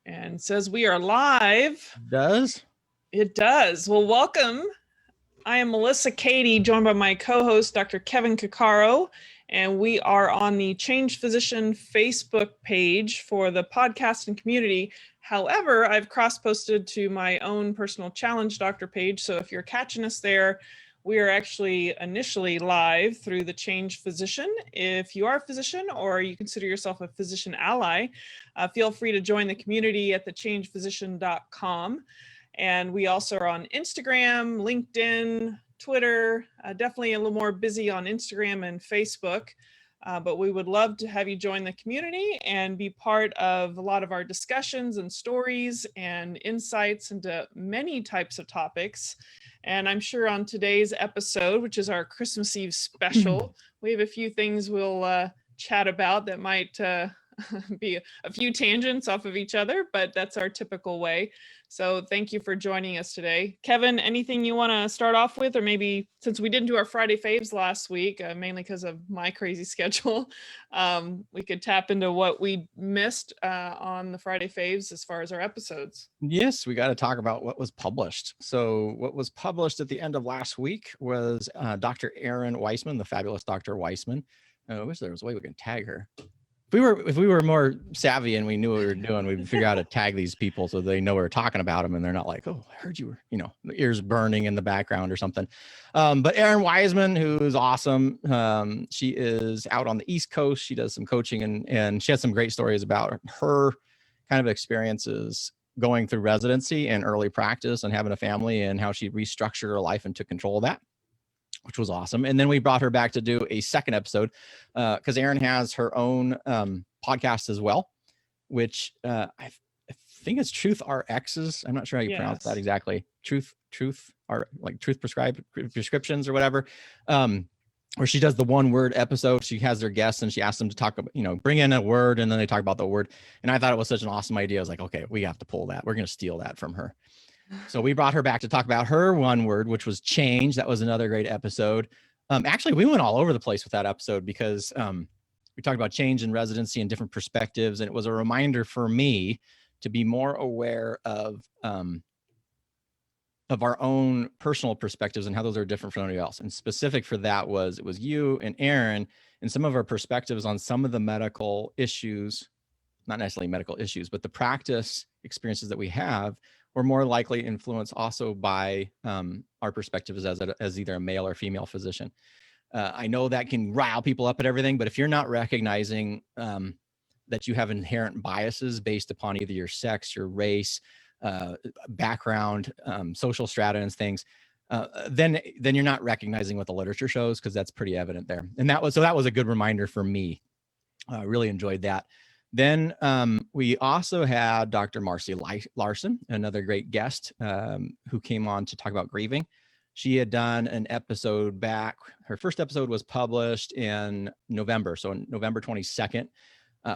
And says we are live. Does? It does. Well, welcome. I am Melissa Cady, joined by my co-host, Dr. Kevin Cuccaro, and we are on the Change Physician Facebook page for the podcasting community. However, I've cross-posted to my own personal Challenge Doctor page, so if you're catching us there, we are actually initially live through the Change Physician. If you are a physician or you consider yourself a physician ally, feel free to join the community at thechangephysician.com. And we also are on Instagram, LinkedIn, Twitter, definitely a little more busy on Instagram and Facebook. But we would love to have you join the community and be part of a lot of our discussions and stories and insights into many types of topics. And I'm sure on today's episode, which is our Christmas Eve special, we have a few things we'll chat about that might be a few tangents off of each other, but that's our typical way. So thank you for joining us today. Kevin, anything you want to start off with? Or maybe since we didn't do our Friday faves last week, mainly because of my crazy schedule, we could tap into what we missed on the Friday faves as far as our episodes. Yes, we got to talk about what was published. So what was published at the end of last week was Dr. Aaron Weissman, the fabulous Dr. Weissman. I wish there was a way we could tag her. If we were more savvy and we knew what we were doing, we'd figure out how to tag these people so they know we were talking about them and they're not like, oh, I heard you were, the ears burning in the background or something. But Aaron Weissman, who's awesome, she is out on the East Coast. She does some coaching and she has some great stories about her kind of experiences going through residency and early practice and having a family and how she restructured her life and took control of that, which was awesome. And then we brought her back to do a second episode because Aaron has her own podcast as well, which I think it's Truth RX's. I'm not sure how you pronounce that exactly. Truth are like Truth Prescribed Prescriptions or whatever, where she does the one word episode. She has their guests and she asks them to talk about, bring in a word and then they talk about the word. And I thought it was such an awesome idea. I was like, okay, we have to pull that. We're going to steal that from her. So we brought her back to talk about her one word, which was change. That was another great episode. Actually, we went all over the place with that episode because we talked about change in residency and different perspectives. And it was a reminder for me to be more aware of our own personal perspectives and how those are different from anybody else. And specific for that it was you and Aaron and some of our perspectives on some of the medical issues, not necessarily medical issues, but the practice experiences that we have were more likely influenced also by our perspectives as either a male or female physician. I know that can rile people up at everything, but if you're not recognizing that you have inherent biases based upon either your sex, your race, background, social strata and things, then you're not recognizing what the literature shows, because that's pretty evident there. And that was a good reminder for me. I really enjoyed that. Then we also had Dr. Marcy Larson, another great guest who came on to talk about grieving. She had done an episode back. Her first episode was published in November, so November 22nd,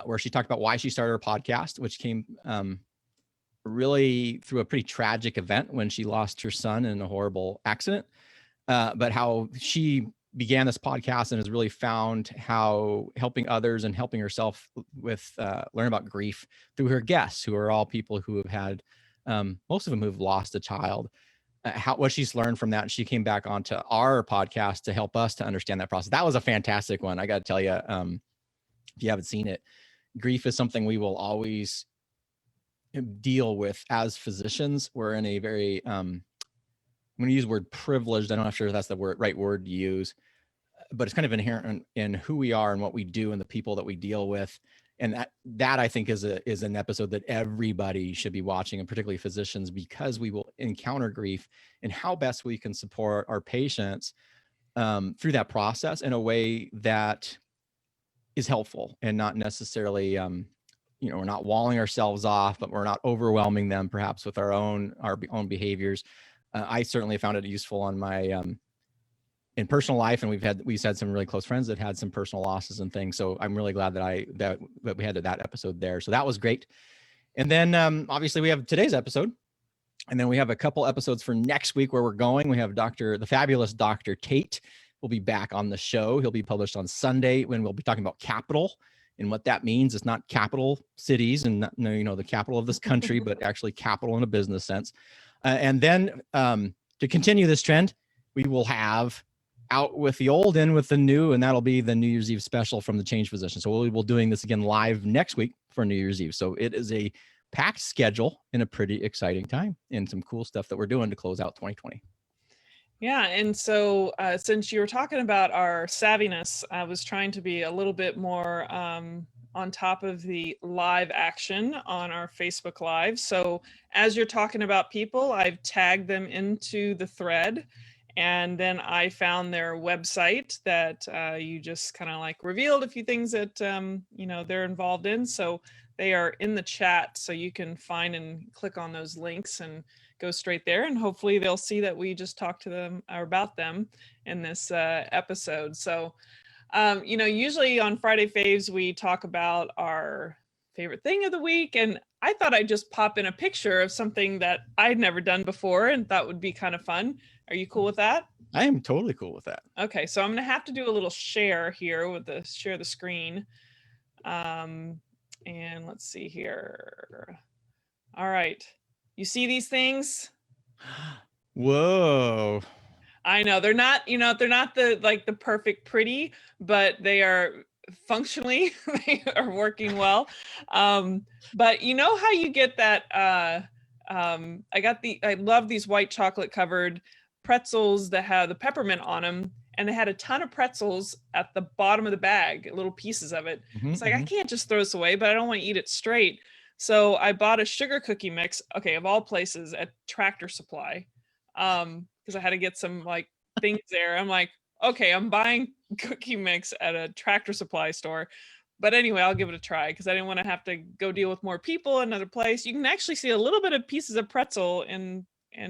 where she talked about why she started her podcast, which came really through a pretty tragic event when she lost her son in a horrible accident, but how she began this podcast and has really found how helping others and helping herself with learn about grief through her guests, who are all people who have had, most of them who've lost a child, what she's learned from that. And she came back onto our podcast to help us to understand that process. That was a fantastic one. I got to tell you, if you haven't seen it, grief is something we will always deal with as physicians. We're in a very, I'm going to use the word privileged. I'm not sure if that's the right word to use, but it's kind of inherent in who we are and what we do and the people that we deal with. And that I think is an episode that everybody should be watching, and particularly physicians, because we will encounter grief and how best we can support our patients through that process in a way that is helpful and not necessarily, we're not walling ourselves off, but we're not overwhelming them perhaps with our own behaviors. I certainly found it useful on my in personal life, and we've had some really close friends that had some personal losses and things. So I'm really glad that we had that episode there. So that was great. And then obviously we have today's episode, and then we have a couple episodes for next week where we're going. We have the fabulous Dr. Tate will be back on the show. He'll be published on Sunday when we'll be talking about capital And what that means is not capital cities and not, the capital of this country, but actually capital in a business sense. And then to continue this trend, we will have out with the old, in with the new, and that'll be the New Year's Eve special from the Change Physician. So we'll be doing this again live next week for New Year's Eve. So it is a packed schedule in a pretty exciting time and some cool stuff that we're doing to close out 2020. Yeah. And so since you were talking about our savviness, I was trying to be a little bit more on top of the live action on our Facebook Live. So as you're talking about people, I've tagged them into the thread. And then I found their website that you just kind of like revealed a few things that, they're involved in. So they are in the chat, so you can find and click on those links and go straight there. And hopefully they'll see that we just talked to them or about them in this episode. So, usually on Friday Faves, we talk about our favorite thing of the week. And I thought I'd just pop in a picture of something that I'd never done before and thought would be kind of fun. Are you cool with that? I am totally cool with that. Okay, so I'm going to have to do a little share here with share the screen. And let's see here. All right. You see these things? Whoa. I know they're not the perfect pretty, but they are functionally, they are working well. But you know how you get that, I love these white chocolate covered pretzels that have the peppermint on them, and they had a ton of pretzels at the bottom of the bag, little pieces of it. It's like, I can't just throw this away, but I don't want to eat it straight. So I bought a sugar cookie mix, okay, of all places, at Tractor Supply, because I had to get some like things there. I'm like, okay, I'm buying cookie mix at a Tractor Supply store. But anyway, I'll give it a try because I didn't want to have to go deal with more people in another place. You can actually see a little bit of pieces of pretzel in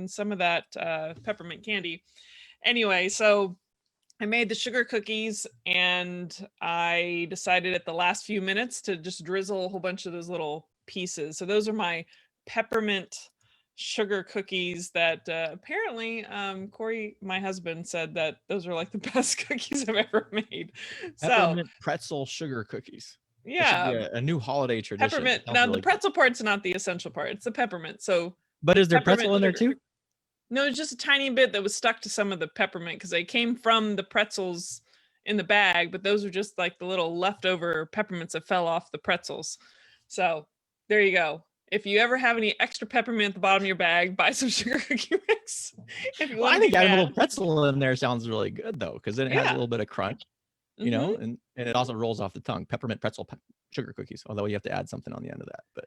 some of that peppermint candy. Anyway, so I made the sugar cookies, and I decided at the last few minutes to just drizzle a whole bunch of those little pieces. So those are my peppermint sugar cookies that apparently Corey, my husband, said that those are like the best cookies I've ever made. Peppermint pretzel sugar cookies. Yeah, a new holiday tradition. Peppermint. Now really the pretzel part's not the essential part; it's the peppermint. So, but is there pretzel in there too? No, it's just a tiny bit that was stuck to some of the peppermint because they came from the pretzels in the bag, but those are just like the little leftover peppermints that fell off the pretzels. So there you go. If you ever have any extra peppermint at the bottom of your bag, buy some sugar cookie mix. I think having a little pretzel in there sounds really good though, because then it has a little bit of crunch, and it also rolls off the tongue. Peppermint pretzel sugar cookies, although you have to add something on the end of that. But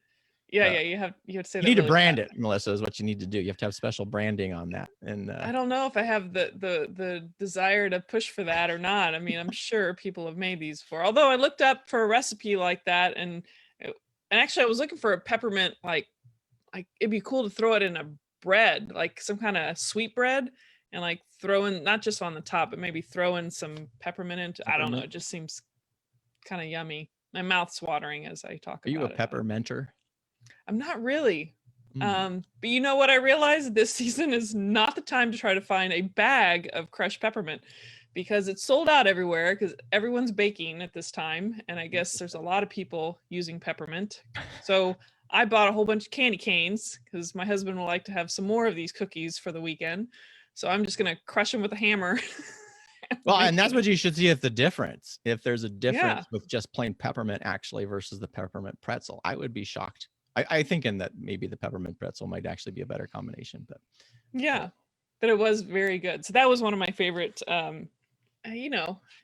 you have to say that. You need to brand it, Melissa, is what you need to do. You have to have special branding on that. And I don't know if I have the desire to push for that or not. I mean, I'm sure people have made these before. Although I looked up for a recipe like that, and actually I was looking for a peppermint, like it'd be cool to throw it in a bread, like some kind of sweet bread, and like throw in, not just on the top, but maybe throw in some peppermint into, I don't know, it just seems kind of yummy. My mouth's watering as I talk about it. Are you a peppermenter? I'm not really. But you know what I realized? This season is not the time to try to find a bag of crushed peppermint, because it's sold out everywhere because everyone's baking at this time. And I guess there's a lot of people using peppermint. So I bought a whole bunch of candy canes because my husband would like to have some more of these cookies for the weekend. So I'm just going to crush them with a hammer. Well, and that's what you should see, if there's a difference with just plain peppermint actually versus the peppermint pretzel. I would be shocked. I think in that maybe the peppermint pretzel might actually be a better combination, but but it was very good. So that was one of my favorite,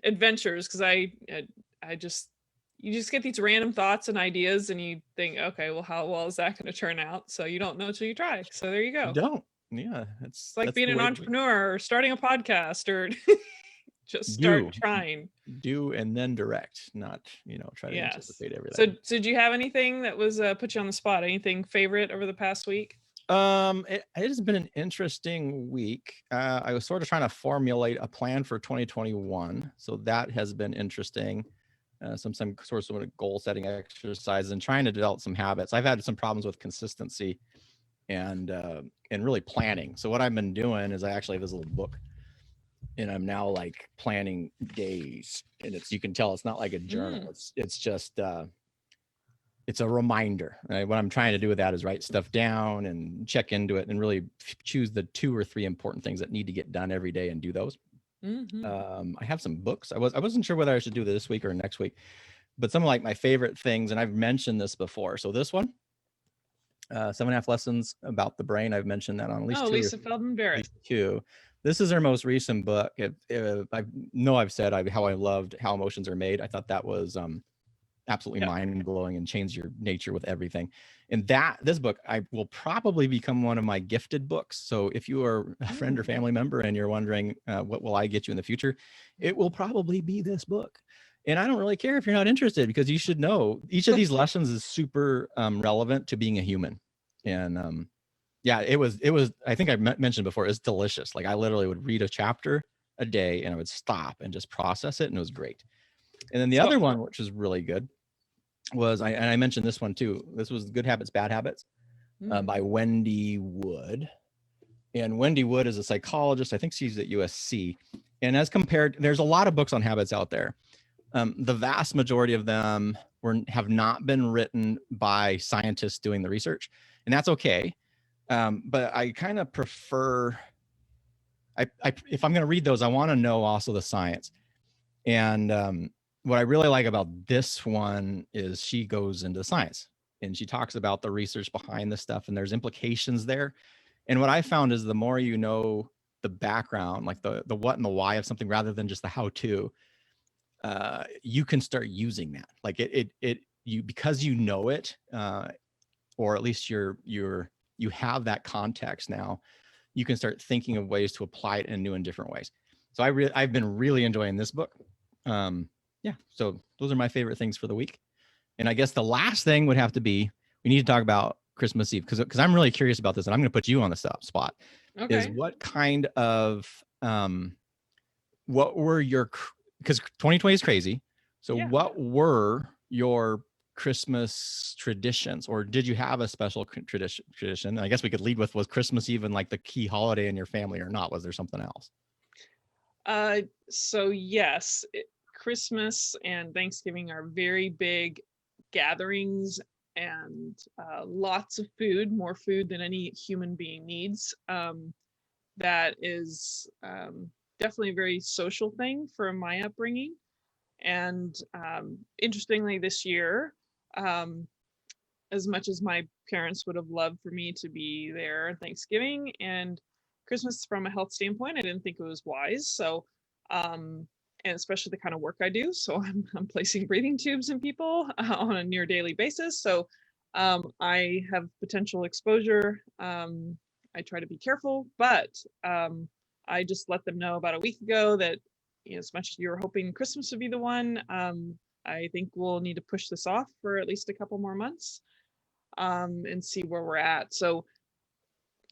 adventures, because you just get these random thoughts and ideas, and you think, okay, well, how well is that going to turn out? So you don't know until you try. So there you go. You don't. Yeah, it's like being an entrepreneur or starting a podcast, or just trying. Do and then direct, not try to anticipate everything. So did you have anything that was put you on the spot? Anything favorite over the past week? It has been an interesting week. I was sort of trying to formulate a plan for 2021, so that has been interesting. Some sort of goal setting exercises and trying to develop some habits. I've had some problems with consistency and really planning. So what I've been doing is I actually have this little book, and I'm now like planning days, and you can tell it's not like a journal. It's just it's a reminder. Right? What I'm trying to do with that is write stuff down and check into it and really choose the 2 or 3 important things that need to get done every day and do those. I have some books. I wasn't sure whether I should do this week or next week, but some of like my favorite things, and I've mentioned this before. So this one, 7.5 Lessons About the Brain. I've mentioned that on at least 2 Lisa Feldman Barrett. 2. This is her most recent book. I know I've said how I loved How Emotions Are Made. I thought that was absolutely mind-blowing and changed your nature with everything. And this book, I will probably become one of my gifted books. So if you are a friend or family member and you're wondering what will I get you in the future, it will probably be this book. And I don't really care if you're not interested, because you should know each of these lessons is super relevant to being a human. And it was, I think I mentioned before, it's delicious. Like I literally would read a chapter a day and I would stop and just process it. And it was great. And then the other one, which is really good, was, I mentioned this one too. This was Good Habits, Bad Habits by Wendy Wood. And Wendy Wood is a psychologist. I think she's at USC. And as compared, there's a lot of books on habits out there. The vast majority of them have not been written by scientists doing the research, and that's okay. But I kind of prefer, if I'm going to read those, I want to know also the science. And what I really like about this one is she goes into science and she talks about the research behind the stuff, and there's implications there. And what I found is the more you know the background, like the what and the why of something, rather than just the how-to, you can start using that. Like you because you know it, or at least you have that context now, you can start thinking of ways to apply it in new and different ways. So I've been really enjoying this book. So those are my favorite things for the week. And I guess the last thing would have to be, we need to talk about Christmas Eve, because I'm really curious about this, and I'm going to put you on the spot. Okay. Is what kind of what were your, because 2020 is crazy. So what were your Christmas traditions, or did you have a special tradition? I guess we could lead with, was Christmas even like the key holiday in your family or not? Was there something else? So yes, Christmas and Thanksgiving are very big gatherings, and lots of food, more food than any human being needs. That is definitely a very social thing for my upbringing. And interestingly, this year, as much as my parents would have loved for me to be there at Thanksgiving and Christmas, from a health standpoint, I didn't think it was wise. So, and especially the kind of work I do. So I'm placing breathing tubes in people on a near daily basis. So I have potential exposure. I try to be careful, but I just let them know about a week ago that, as much as you were hoping Christmas would be the one, I think we'll need to push this off for at least a couple more months and see where we're at. So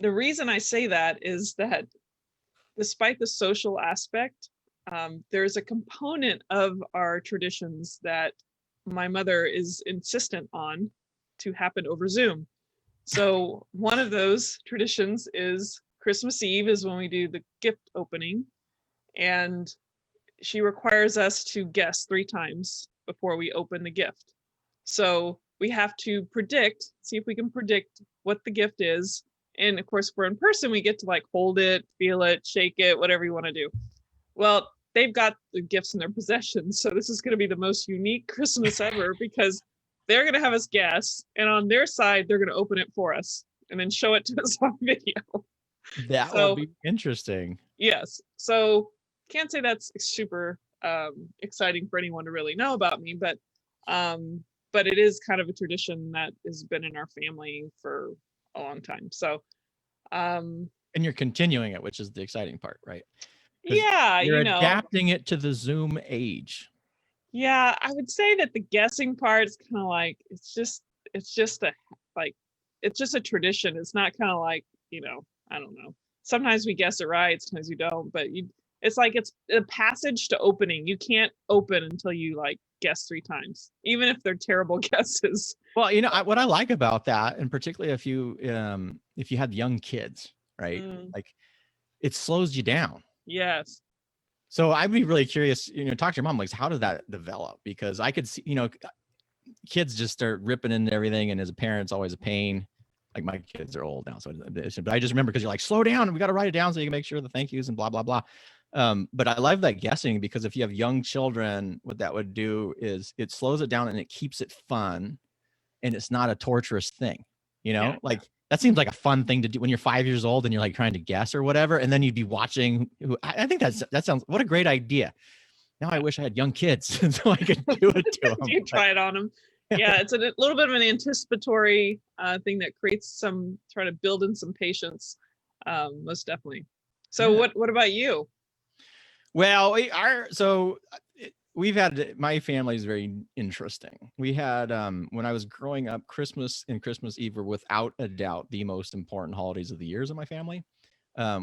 the reason I say that is that despite the social aspect, there's a component of our traditions that my mother is insistent on to happen over Zoom. So one of those traditions is Christmas Eve is when we do the gift opening, and she requires us to guess 3 times before we open the gift. So we have to see if we can predict what the gift is. And of course, if we're in person, we get to like hold it, feel it, shake it, whatever you want to do. Well, they've got the gifts in their possession. So this is going to be the most unique Christmas ever, because they're going to have us guess, and on their side, they're going to open it for us and then show it to us on video. That will be interesting. Yes. So can't say that's super exciting for anyone to really know about me, but it is kind of a tradition that has been in our family for a long time. So and you're continuing it, which is the exciting part, right? Yeah, you're adapting it to the Zoom age. Yeah, I would say that the guessing part is kind of like, it's just a tradition. It's not kind of like, I don't know. Sometimes we guess it right, sometimes we don't, but it's like, it's a passage to opening. You can't open until you like guess 3 times, even if they're terrible guesses. Well, what I like about that, and particularly if you had young kids, right? Like, it slows you down. Yes. So I'd be really curious, talk to your mom, like, how did that develop? Because I could see, kids just start ripping into everything. And as a parent, it's always a pain. Like my kids are old now. But I just remember because you're like, slow down. We got to write it down so you can make sure the thank yous and blah, blah, blah. But I love that guessing, because if you have young children, what that would do is it slows it down and it keeps it fun. And it's not a torturous thing, like that seems like a fun thing to do when you're 5 years old and you're like trying to guess or whatever. And then you'd be watching. I think that sounds, what a great idea. Now I wish I had young kids so I could do it to them. You try it on them. Yeah, it's a little bit of an anticipatory thing that creates try to build in some patience, most definitely. So what about you? Well, we've had, my family is very interesting. We had, when I was growing up, Christmas and Christmas Eve were without a doubt the most important holidays of the years in my family.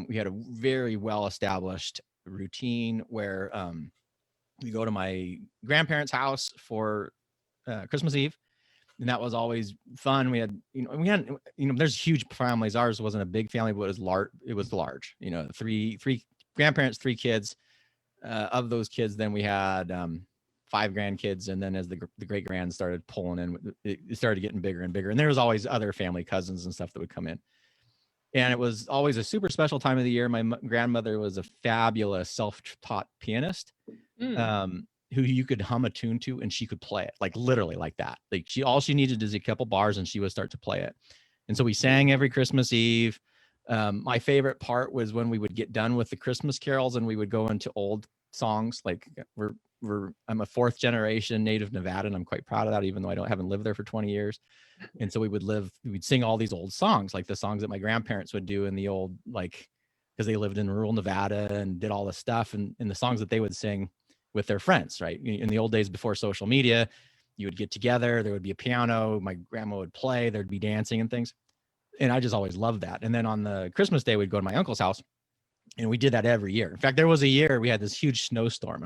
We had a very well-established routine where we go to my grandparents' house for Christmas Eve. And that was always fun. We had, there's huge families. Ours wasn't a big family, but it was large, three grandparents, 3 kids. Of those kids, then we had 5 grandkids, and then as the great grands started pulling in, it started getting bigger and bigger. And there was always other family, cousins and stuff that would come in. And it was always a super special time of the year. My grandmother was a fabulous self-taught pianist, who you could hum a tune to, and she could play it like literally like that. Like all she needed is a couple bars, and she would start to play it. And so we sang every Christmas Eve. My favorite part was when we would get done with the Christmas carols and we would go into old songs. Like I'm a 4th generation native Nevadan. I'm quite proud of that, even though I haven't lived there for 20 years. And so we'd sing all these old songs, like the songs that my grandparents would do in the old, like, because they lived in rural Nevada and did all this stuff, and the songs that they would sing with their friends, right? In the old days before social media, you would get together, there would be a piano, my grandma would play, there'd be dancing and things. And I just always loved that. And then on the Christmas day, we'd go to my uncle's house, and we did that every year. In fact, there was a year we had this huge snowstorm,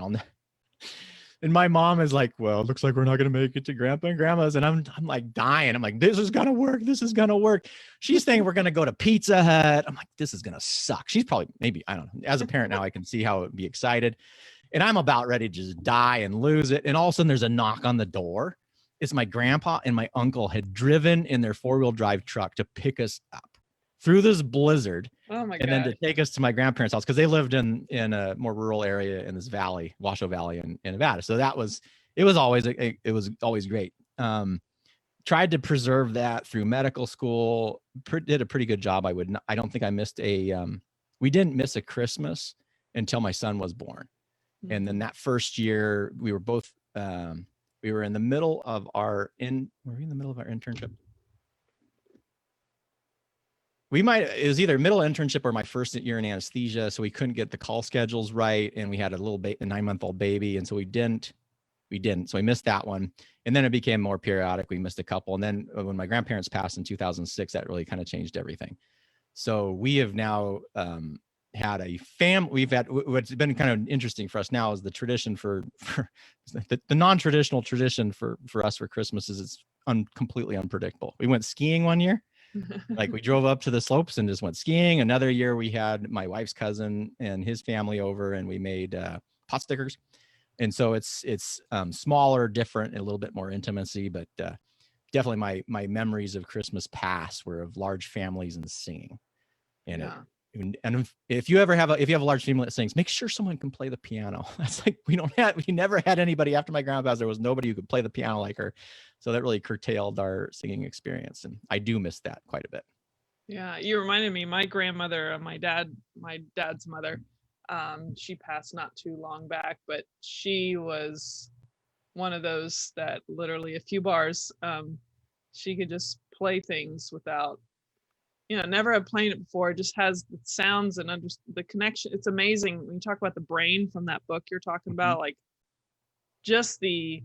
and my mom is like, well, it looks like we're not going to make it to Grandpa and Grandma's. And I'm like dying. I'm like, this is going to work. This is going to work. She's saying we're going to go to Pizza Hut. I'm like, this is going to suck. She's probably, maybe, I don't know. As a parent now, I can see how it would be excited. And I'm about ready to just die and lose it. And all of a sudden there's a knock on the door. It's my grandpa and my uncle had driven in their 4-wheel drive truck to pick us up through this blizzard. Oh my God. And then to take us to my grandparents' house, because they lived in a more rural area in this valley, Washoe Valley in Nevada. So it was always great. Tried to preserve that through medical school. Did a pretty good job. I don't think I missed we didn't miss a Christmas until my son was born. Mm-hmm. And then that first year we were both, we were in the middle of our internship. It was either middle internship or my first year in anesthesia. So we couldn't get the call schedules right. And we had a 9-month-old baby. And so we didn't. So we missed that one. And then it became more periodic. We missed a couple. And then when my grandparents passed in 2006, that really kind of changed everything. So we have now had a family. What's been kind of interesting for us now is the tradition for the non-traditional tradition for us for Christmas is it's completely unpredictable. We went skiing one year. Like we drove up to the slopes and just went skiing. Another year we had my wife's cousin and his family over, and we made pot stickers. And so it's smaller, different, and a little bit more intimacy, but definitely my memories of Christmas past were of large families and singing. And yeah. And if you have a large family that sings, make sure someone can play the piano. That's like we never had anybody after my grandpa's. There was nobody who could play the piano like her, so that really curtailed our singing experience, and I do miss that quite a bit. Yeah, you reminded me. My grandmother, my dad's mother, she passed not too long back, but she was one of those that literally a few bars, she could just play things without. Never had played it before. It just has the sounds and the connection. It's amazing when you talk about the brain from that book you're talking about, like just the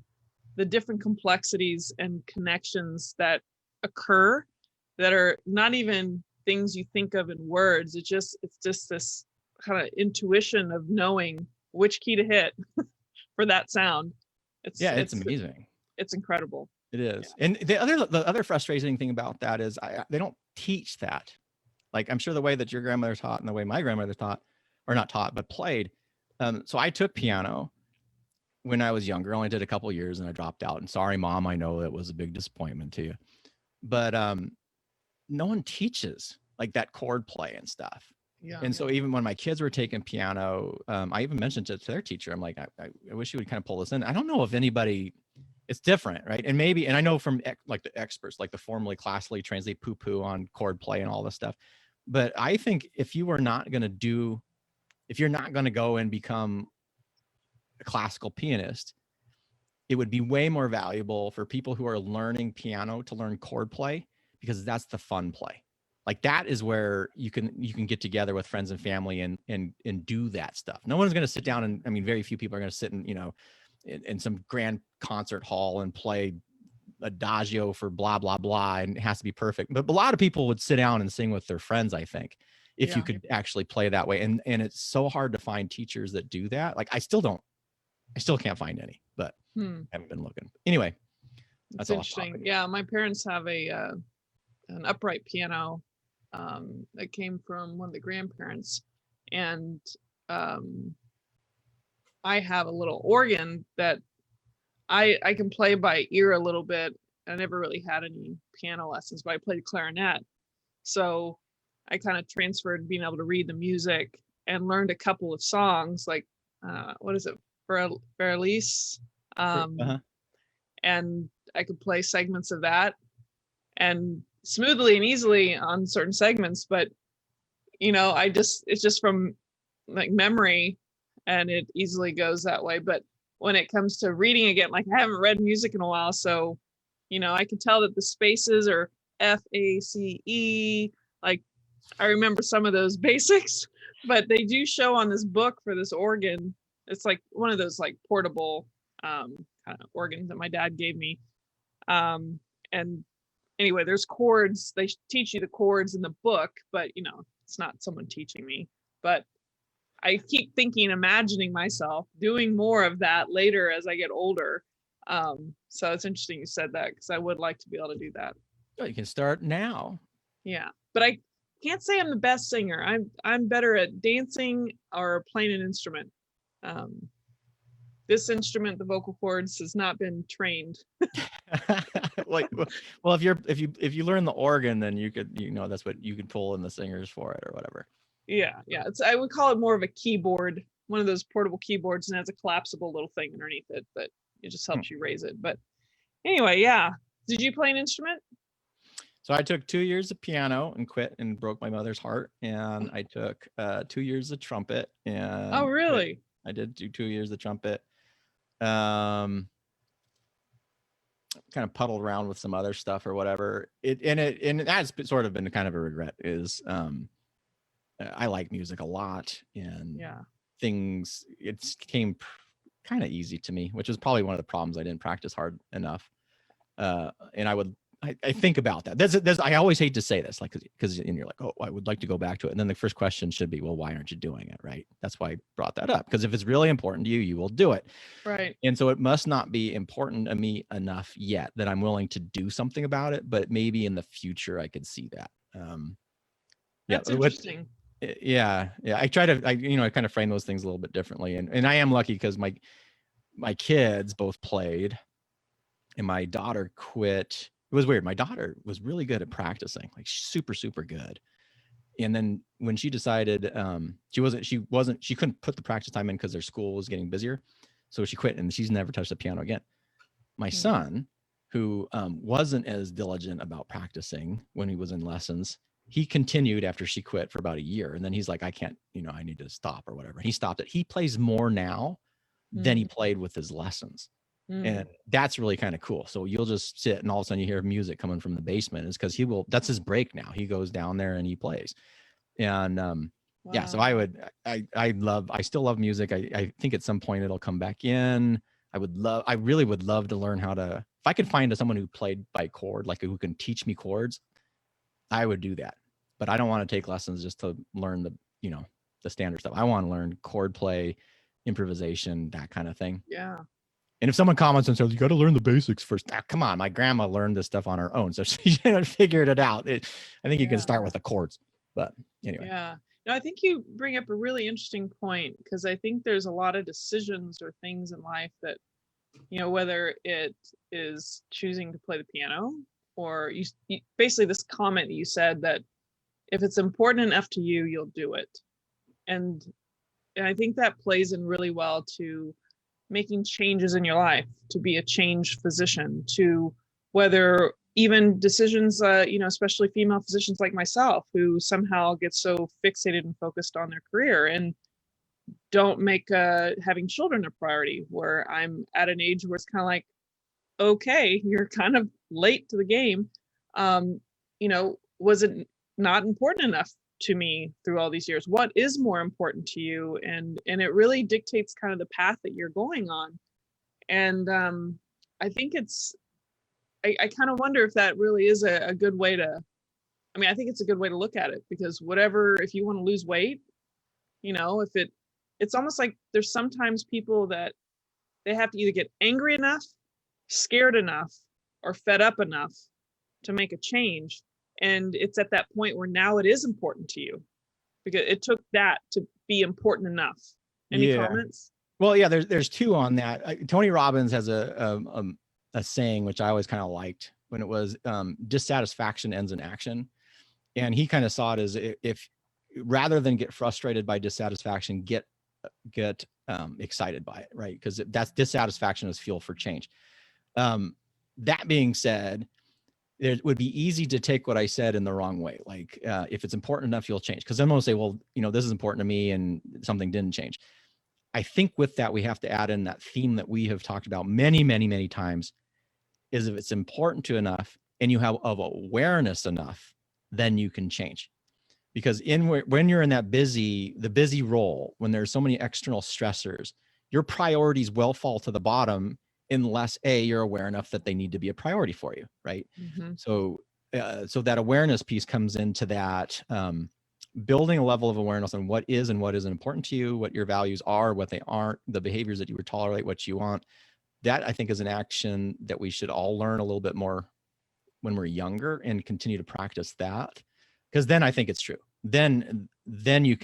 different complexities and connections that occur that are not even things you think of in words. It's just this kind of intuition of knowing which key to hit for that sound. It's amazing. It's incredible. It is. Yeah. And the other frustrating thing about that is they don't teach that. Like I'm sure the way that your grandmother taught and the way my grandmother taught, or not taught, but played, So I took piano when I was younger, only did a couple years and I dropped out. And sorry, Mom, I know it was a big disappointment to you. But no one teaches like that chord play and stuff. Yeah. And so even when my kids were taking piano, I even mentioned it to their teacher. I'm like, I wish you would kind of pull this in. I don't know if anybody, it's different, right? And maybe, and I know from like the experts, like the formally classically trained, they poo-poo on chord play and all this stuff. But I think if you're not going to go and become a classical pianist, it would be way more valuable for people who are learning piano to learn chord play, because that's the fun play. Like that is where you can get together with friends and family and do that stuff. No one's going to sit down and, I mean, very few people are going to sit in some grand concert hall and play adagio for blah, blah, blah. And it has to be perfect. But a lot of people would sit down and sing with their friends, I think, if you could actually play that way. And it's so hard to find teachers that do that. Like I still can't find any, but I haven't been looking. Anyway, that's interesting. Yeah. My parents have an upright piano that came from one of the grandparents. And I have a little organ that I can play by ear a little bit. I never really had any piano lessons, but I played clarinet. So I kind of transferred being able to read the music and learned a couple of songs like, what is it? Berlise. And I could play segments of that and smoothly and easily on certain segments, but it's just from like memory and it easily goes that way. But when it comes to reading again, like I haven't read music in a while, so I can tell that the spaces are FACE. Like I remember some of those basics, but they do show on this book for this organ. It's like one of those like portable kind of organs that my dad gave me. And anyway, there's chords. They teach you the chords in the book, but it's not someone teaching me. But I keep imagining myself doing more of that later as I get older. So it's interesting you said that, because I would like to be able to do that. Oh, you can start now. Yeah, but I can't say I'm the best singer. I'm better at dancing or playing an instrument. This instrument, the vocal cords, has not been trained. Like, well, if you learn the organ, then you could, that's what you could pull in the singers for it or whatever. Yeah. I would call it more of a keyboard, one of those portable keyboards, and has a collapsible little thing underneath it, but it just helps you raise it. But anyway, yeah. Did you play an instrument? So I took 2 years of piano and quit and broke my mother's heart, and I took 2 years of trumpet. And oh, really? I did do 2 years of trumpet. Kind of puddled around with some other stuff or whatever. And that's sort of been kind of a regret. Is I like music a lot, and it came kind of easy to me, which was probably one of the problems. I didn't practice hard enough, and I think about that. I always hate to say this, like, because you're like, oh, I would like to go back to it, and then the first question should be, well, why aren't you doing it? Right? That's why I brought that up, because if it's really important to you, you will do it. Right. And so it must not be important to me enough yet that I'm willing to do something about it. But maybe in the future I could see that. That's interesting. Yeah. I try to, I kind of frame those things a little bit differently, and I am lucky because my kids both played, and my daughter quit. It was weird. My daughter was really good at practicing, like super, super good. And then when she decided, she couldn't put the practice time in because their school was getting busier. So she quit, and she's never touched the piano again. My son, who wasn't as diligent about practicing when he was in lessons, he continued after she quit for about a year. And then he's like, I can't, I need to stop or whatever. He stopped it. He plays more now than he played with his lessons. And that's really kind of cool. So you'll just sit, and all of a sudden you hear music coming from the basement. It's because that's his break now. He goes down there and he plays. And yeah, so I still love music. I think at some point it'll come back in. I really would love to learn if I could find someone who played by chord, like who can teach me chords, I would do that. But I don't want to take lessons just to learn the standard stuff. I want to learn chord play, improvisation, that kind of thing. Yeah. And if someone comments and says, you got to learn the basics first. Come on, my grandma learned this stuff on her own, so she figured it out. I think you can start with the chords, but anyway. Yeah. No, I think you bring up a really interesting point, because I think there's a lot of decisions or things in life that, whether it is choosing to play the piano, or you basically this comment that you said that if it's important enough to you, you'll do it. And I think that plays in really well to making changes in your life, to be a change physician, to whether even decisions, especially female physicians like myself, who somehow get so fixated and focused on their career and don't make having children a priority, where I'm at an age where it's kind of like, okay, you're kind of late to the game. Was it not important enough to me through all these years? What is more important to you? And it really dictates kind of the path that you're going on. And I think I kind of wonder if that really is a good way to, I think it's a good way to look at it, because if you want to lose weight, it's almost like there's sometimes people that they have to either get angry enough, scared enough, or fed up enough to make a change. And it's at that point where now it is important to you, because it took that to be important enough. Any comments? Well, yeah, there's two on that. Tony Robbins has a saying, which I always kind of liked, when it was dissatisfaction ends in action. And he kind of saw it as, if rather than get frustrated by dissatisfaction, get excited by it, right? Because that's dissatisfaction is fuel for change. That being said, it would be easy to take what I said in the wrong way. Like, if it's important enough, you'll change. Because then we'll say, well, this is important to me, and something didn't change. I think with that, we have to add in that theme that we have talked about many, many, many times, is if it's important to enough and you have of awareness enough, then you can change. Because when you're in the busy role, when there's so many external stressors, your priorities will fall to the bottom unless you're aware enough that they need to be a priority for you, right? Mm-hmm. So that awareness piece comes into that, building a level of awareness on what is and what isn't important to you, what your values are, what they aren't, the behaviors that you would tolerate, what you want. That, I think, is an action that we should all learn a little bit more when we're younger, and continue to practice that. Because then I think it's true. Then you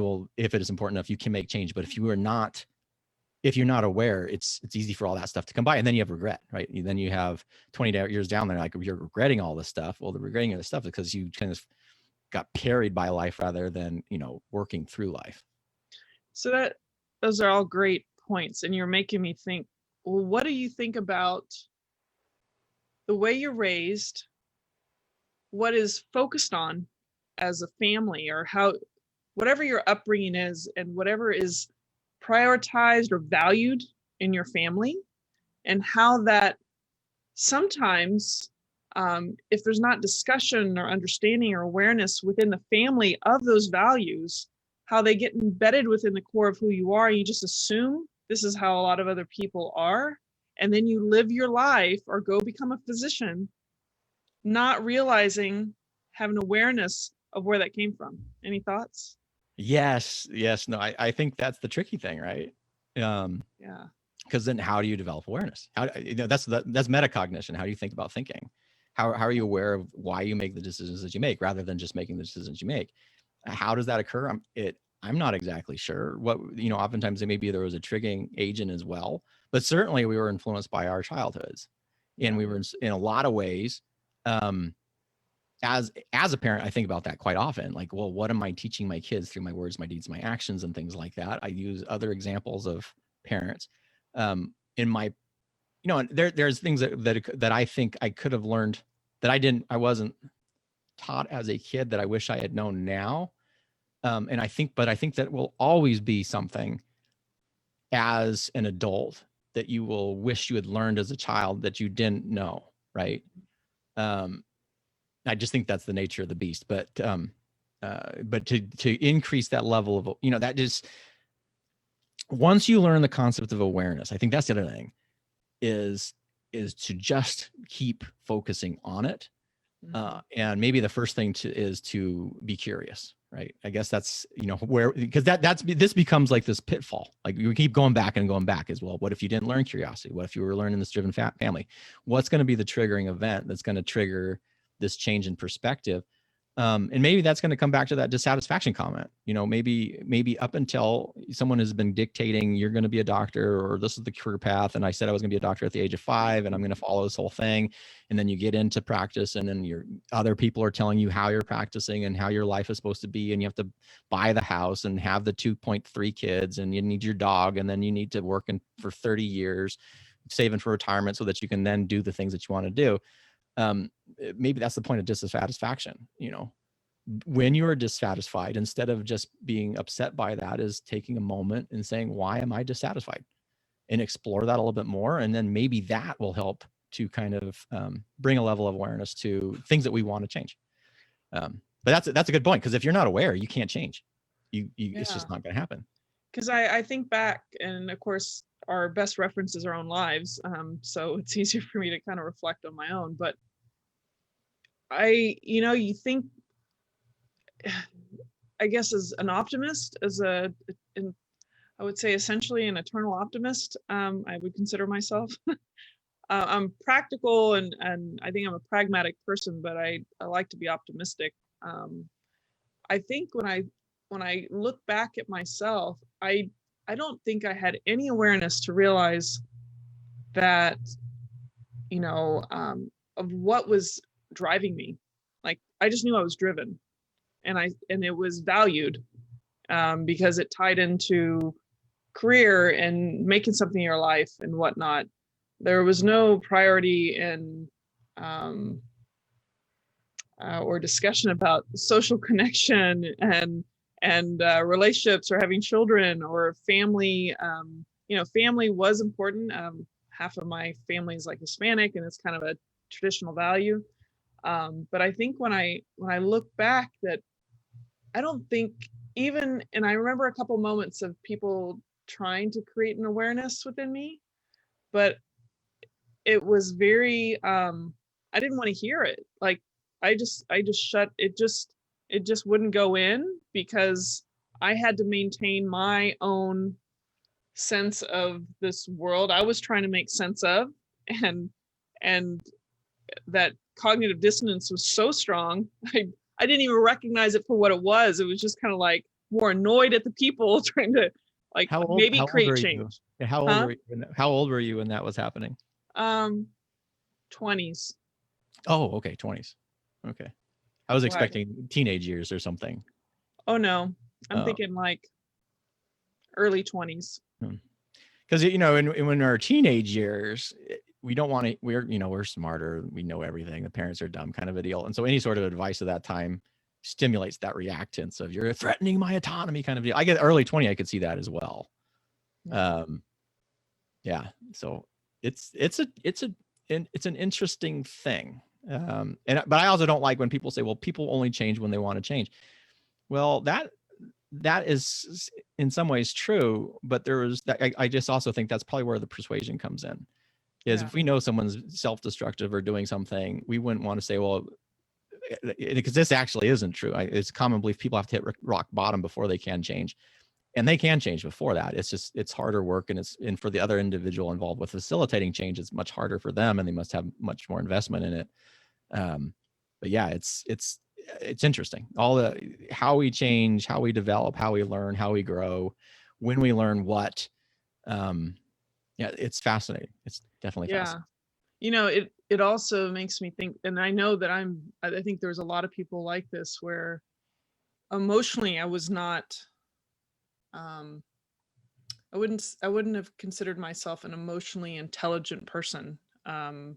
will, if it is important enough, you can make change. But if you're not aware, it's easy for all that stuff to come by, and then you have regret, right? Then you have 20 years down there, like, you're regretting all this stuff. Well, the regretting of the stuff is because you kind of got carried by life rather than, working through life. So those are all great points. And you're making me think, well, what do you think about the way you're raised, what is focused on as a family, or whatever your upbringing is, and whatever is prioritized or valued in your family, and how that sometimes, if there's not discussion or understanding or awareness within the family of those values, how they get embedded within the core of who you are. You just assume this is how a lot of other people are. And then you live your life or go become a physician, not realizing, have an awareness of where that came from. Any thoughts? Yes. No, I think that's the tricky thing, right? Yeah. Because then how do you develop awareness? That's metacognition. How do you think about thinking? How are you aware of why you make the decisions that you make, rather than just making the decisions you make? How does that occur? I'm not exactly sure. Oftentimes there was a triggering agent as well, but certainly we were influenced by our childhoods, and we were in a lot of ways. As a parent, I think about that quite often. Like, well, what am I teaching my kids through my words, my deeds, my actions, and things like that? I use other examples of parents. In my, there's things that I think I could have learned that I wasn't taught as a kid that I wish I had known now. And I think that will always be something as an adult that you will wish you had learned as a child that you didn't know, right? I just think that's the nature of the beast. But to increase that level of, that just, once you learn the concept of awareness, I think that's the other thing, is to just keep focusing on it. And maybe the first thing is to be curious, right? I guess that's, because this becomes like this pitfall. Like, you keep going back and going back as well. What if you didn't learn curiosity? What if you were learning this driven family? What's going to be the triggering event that's going to trigger this change in perspective? And maybe that's going to come back to that dissatisfaction comment. Maybe up until someone has been dictating, you're going to be a doctor, or this is the career path. And I said I was going to be a doctor at the age of 5, and I'm going to follow this whole thing. And then you get into practice, and then other people are telling you how you're practicing and how your life is supposed to be. And you have to buy the house and have the 2.3 kids, and you need your dog. And then you need to work for 30 years, saving for retirement so that you can then do the things that you want to do. Maybe that's the point of dissatisfaction. When you are dissatisfied, instead of just being upset by that, is taking a moment and saying, why am I dissatisfied? And explore that a little bit more. And then maybe that will help to kind of bring a level of awareness to things that we want to change. But that's a good point, because if you're not aware, you can't change. It's just not going to happen. Because I think back, and of course, our best reference is our own lives. So it's easier for me to kind of reflect on my own. But you think, I guess, as an optimist, I would say essentially an eternal optimist, I would consider myself. I'm practical, and I think I'm a pragmatic person, but I like to be optimistic. I think when I look back at myself, I don't think I had any awareness to realize that, of what was driving me. Like, I just knew I was driven, and it was valued, because it tied into career and making something in your life and whatnot. There was no priority in or discussion about social connection and relationships, or having children, or family. Family was important. Half of my family is like Hispanic, and it's kind of a traditional value. But I think when I look back, that I don't think even, and I remember a couple moments of people trying to create an awareness within me, but it was very, I didn't want to hear it. Like, I just shut it. It just wouldn't go in, because I had to maintain my own sense of this world I was trying to make sense of, and that cognitive dissonance was so strong. I didn't even recognize it for what it was. It was just kind of like more annoyed at the people trying to maybe create change. How old were you when that was happening? 20s. Oh, okay, 20s. Okay. I was expecting teenage years or something. Oh no, I'm thinking like early 20s. Because in our teenage years, we don't want to. We're smarter. We know everything. The parents are dumb, kind of a deal. And so any sort of advice at that time stimulates that reactance of, you're threatening my autonomy, kind of deal. I get early 20, I could see that as well. Yeah. So it's an interesting thing. But I also don't like when people say, well, people only change when they want to change. Well, that is in some ways true, but I just also think that's probably where the persuasion comes in. If we know someone's self-destructive or doing something, we wouldn't want to say, well, because this actually isn't true. It's a common belief people have to hit rock bottom before they can change. And they can change before that. It's harder work, and for the other individual involved with facilitating change, it's much harder for them, and they must have much more investment in it. But yeah, it's interesting. How we change, how we develop, how we learn, how we grow, when we learn what. Yeah, it's fascinating. It's definitely fascinating. It also makes me think, and I know that I think there's a lot of people like this, where emotionally I was not, I wouldn't have considered myself an emotionally intelligent person. I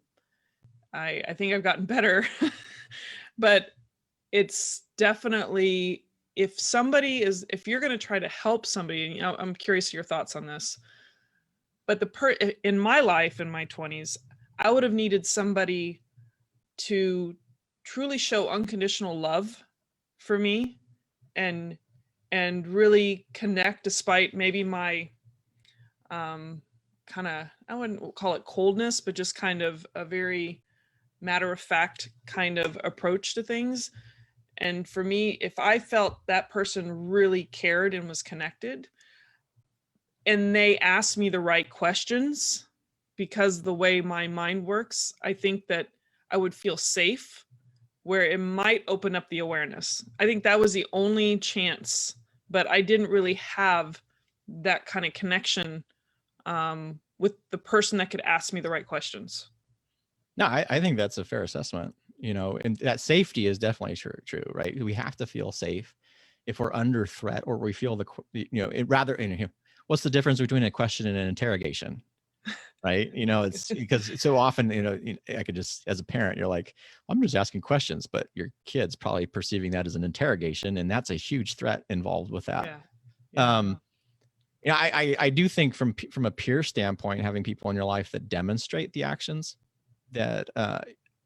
think I've gotten better, but it's definitely, if you're going to try to help somebody, I'm curious your thoughts on this, but in my life, in my 20s, I would have needed somebody to truly show unconditional love for me, and really connect despite maybe my kind of, I wouldn't call it coldness, but just kind of a very matter-of-fact kind of approach to things. And for me, if I felt that person really cared and was connected, and they asked me the right questions, because the way my mind works, I think that I would feel safe where it might open up the awareness. I think that was the only chance, but I didn't really have that kind of connection with the person that could ask me the right questions. No, I think that's a fair assessment, and that safety is definitely true, right? We have to feel safe if we're under threat or we feel what's the difference between a question and an interrogation? Right. It's because so often, I could just, as a parent, you're like, I'm just asking questions, but your kid's probably perceiving that as an interrogation. And that's a huge threat involved with that. I do think from a peer standpoint, having people in your life that demonstrate the actions that,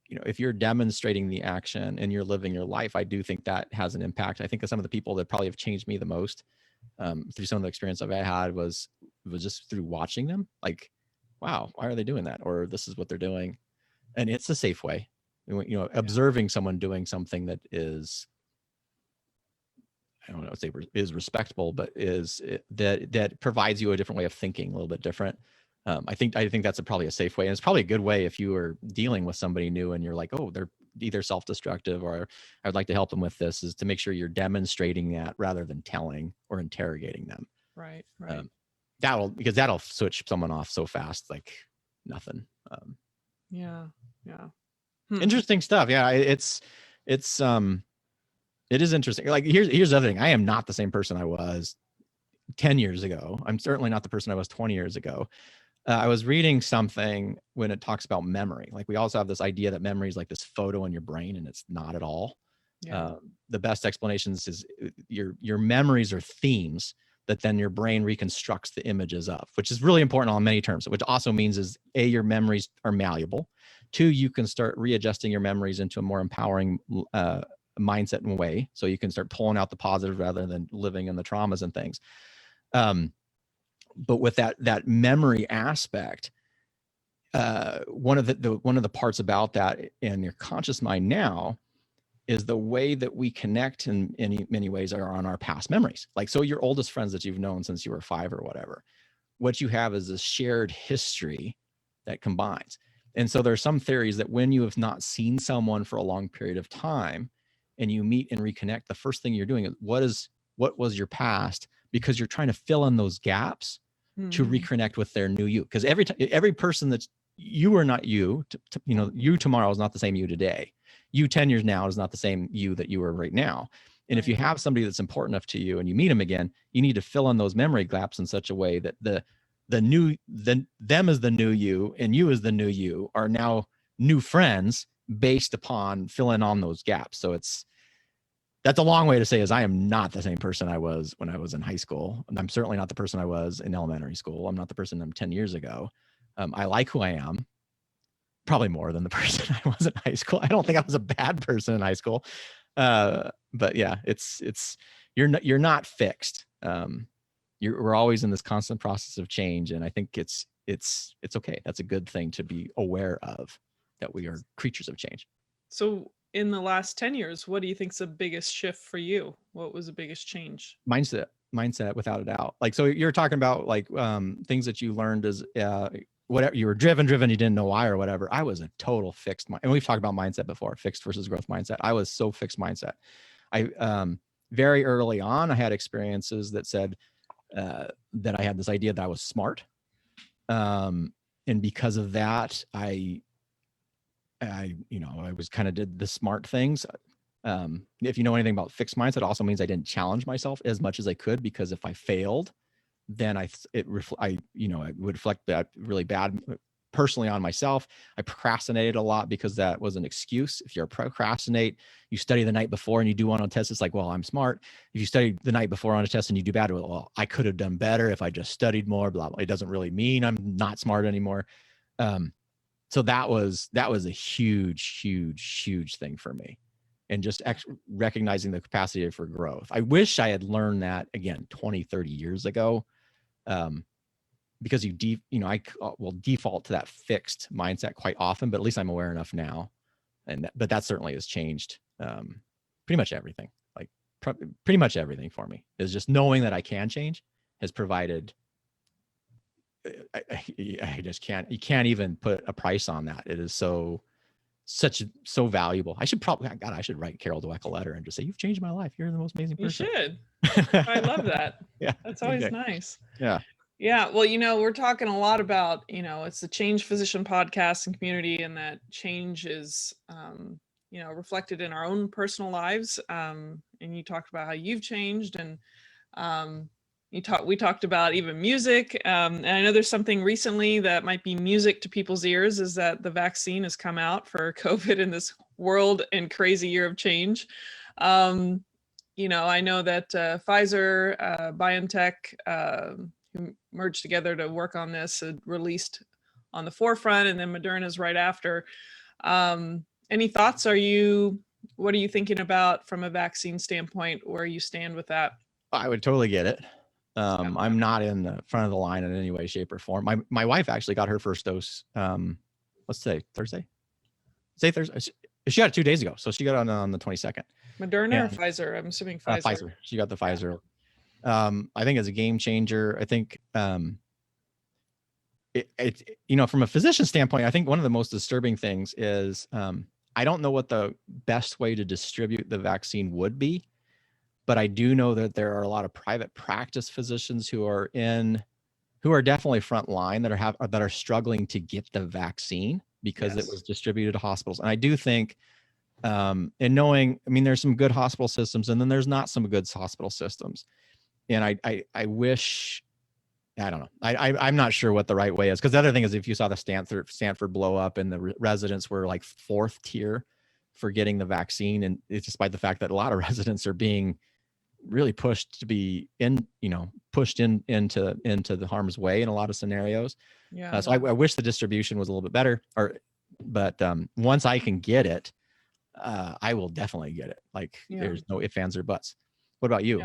if you're demonstrating the action and you're living your life, I do think that has an impact. I think that some of the people that probably have changed me the most through some of the experience I've had was just through watching them. Like, wow, why are they doing that? Or this is what they're doing. And it's a safe way, observing someone doing something that is, I don't know, say is respectable, but that provides you a different way of thinking, a little bit different. I think that's probably a safe way. And it's probably a good way if you are dealing with somebody new and you're like, oh, they're either self-destructive or I'd like to help them with this, is to make sure you're demonstrating that rather than telling or interrogating them. Right. Because that'll switch someone off so fast, like nothing. Yeah. Interesting stuff. Yeah, it is interesting. Like here's the other thing. I am not the same person I was 10 years ago. I'm certainly not the person I was 20 years ago. I was reading something when it talks about memory. Like we also have this idea that memory is like this photo in your brain, and it's not at all. Yeah. The best explanations is your memories are themes that then your brain reconstructs the images of, which is really important on many terms, which also means is A, your memories are malleable. 2, you can start readjusting your memories into a more empowering mindset and way. So you can start pulling out the positive rather than living in the traumas and things. But with that memory aspect, one of the parts about that in your conscious mind now is the way that we connect in many ways are on our past memories. Like, so your oldest friends that you've known since you were 5 or whatever, what you have is a shared history that combines. And so there are some theories that when you have not seen someone for a long period of time and you meet and reconnect, the first thing you're doing is what was your past, because you're trying to fill in those gaps to reconnect with their new you. Because every person that's you are not you, you tomorrow is not the same you today. You 10 years now is not the same you that you are right now. And if you have somebody that's important enough to you and you meet them again, you need to fill in those memory gaps in such a way that them as the new you and you as the new you are now new friends based upon filling on those gaps. So that's a long way to say is I am not the same person I was when I was in high school. And I'm certainly not the person I was in elementary school. I'm not the person I'm 10 years ago. I like who I am, probably more than the person I was in high school. I don't think I was a bad person in high school. But yeah, you're not fixed. We're always in this constant process of change. And I think it's okay. That's a good thing to be aware of, that we are creatures of change. So in the last 10 years, what do you think is the biggest shift for you? What was the biggest change? Mindset without a doubt. Like, so you're talking about like things that you learned as whatever, you were driven, you didn't know why or whatever. I was a total fixed mind. And we've talked about mindset before, fixed versus growth mindset. I was so fixed mindset. I very early on, I had experiences that said that I had this idea that I was smart. And because of that, I was kind of did the smart things. If you know anything about fixed mindset, it also means I didn't challenge myself as much as I could, because if I failed, then I would reflect that really bad personally on myself. I procrastinated a lot because that was an excuse. If you're a procrastinate, you study the night before and you do one on a test, it's like, well, I'm smart. If you study the night before on a test and you do bad, well, I could have done better if I just studied more, blah, blah. It doesn't really mean I'm not smart anymore. So that was a huge thing for me. And just recognizing the capacity for growth. I wish I had learned that again 20, 30 years ago, because I will default to that fixed mindset quite often, but at least I'm aware enough now. But that certainly has changed pretty much everything. Like pretty much everything for me is just knowing that I can change has provided. I just can't. You can't even put a price on that. It is so so valuable. I should write Carol Dweck a letter and just say, you've changed my life. You're the most amazing person. You should. I love that. Yeah. That's always nice. Yeah. Yeah. Well, we're talking a lot about, it's the Change Physician podcast and community, and that change is, reflected in our own personal lives. And you talked about how you've changed, and we talked about even music. And I know there's something recently that might be music to people's ears, is that the vaccine has come out for COVID in this world and crazy year of change. I know that Pfizer, BioNTech, who merged together to work on this, had released on the forefront, and then Moderna's right after. Any thoughts? What are you thinking about from a vaccine standpoint, where you stand with that? I would totally get it. I'm not in the front of the line in any way, shape, or form. My wife actually got her first dose. Let's say Thursday. She got it 2 days ago, so she got it on the 22nd. Moderna or Pfizer? I'm assuming Pfizer. Pfizer. She got the Pfizer. I think it's a game changer. I think from a physician standpoint, I think one of the most disturbing things is I don't know what the best way to distribute the vaccine would be, but I do know that there are a lot of private practice physicians who are definitely front line that are struggling to get the vaccine because it was distributed to hospitals. And I do think, and knowing, there's some good hospital systems, and then there's not some good hospital systems. And I wish, I don't know. I'm not sure what the right way is. Because the other thing is, if you saw the Stanford blow up and the residents were like 4th tier for getting the vaccine, and it's despite the fact that a lot of residents are being really pushed to be into the harm's way in a lot of scenarios. Yeah. So I wish the distribution was a little bit better. But once I can get it, I will definitely get it. There's no ifs, ands, or buts. What about you?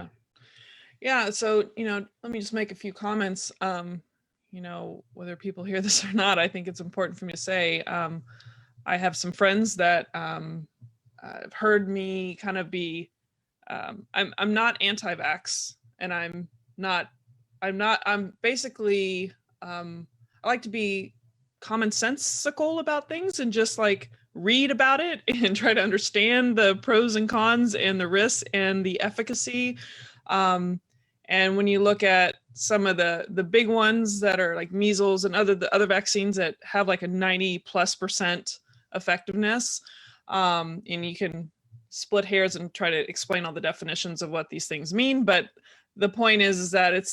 Yeah. So, let me just make a few comments. Whether people hear this or not, I think it's important for me to say, I have some friends that have heard me kind of be, I'm not anti-vax, and I'm basically, I like to be commonsensical about things and just read about it and try to understand the pros and cons and the risks and the efficacy. And when you look at some of the big ones that are like measles and the other vaccines that have like a 90+% effectiveness, and you can split hairs and try to explain all the definitions of what these things mean. But the point is that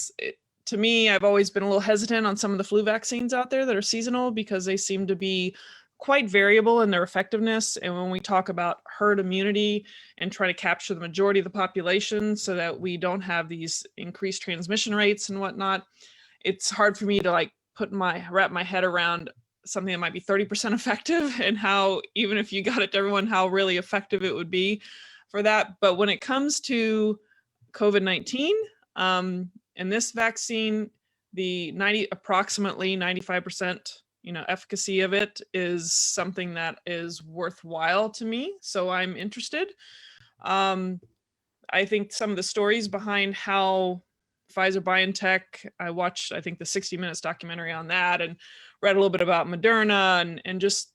to me, I've always been a little hesitant on some of the flu vaccines out there that are seasonal, because they seem to be quite variable in their effectiveness. And when we talk about herd immunity and try to capture the majority of the population so that we don't have these increased transmission rates and whatnot, it's hard for me to wrap my head around something that might be 30% effective, and how, even if you got it to everyone, how really effective it would be for that. But when it comes to COVID-19, and this vaccine, the approximately 95%, efficacy of it is something that is worthwhile to me. So I'm interested. I think some of the stories behind how Pfizer BioNTech, I watched, I think, the 60 Minutes documentary on that, and read a little bit about Moderna, and just,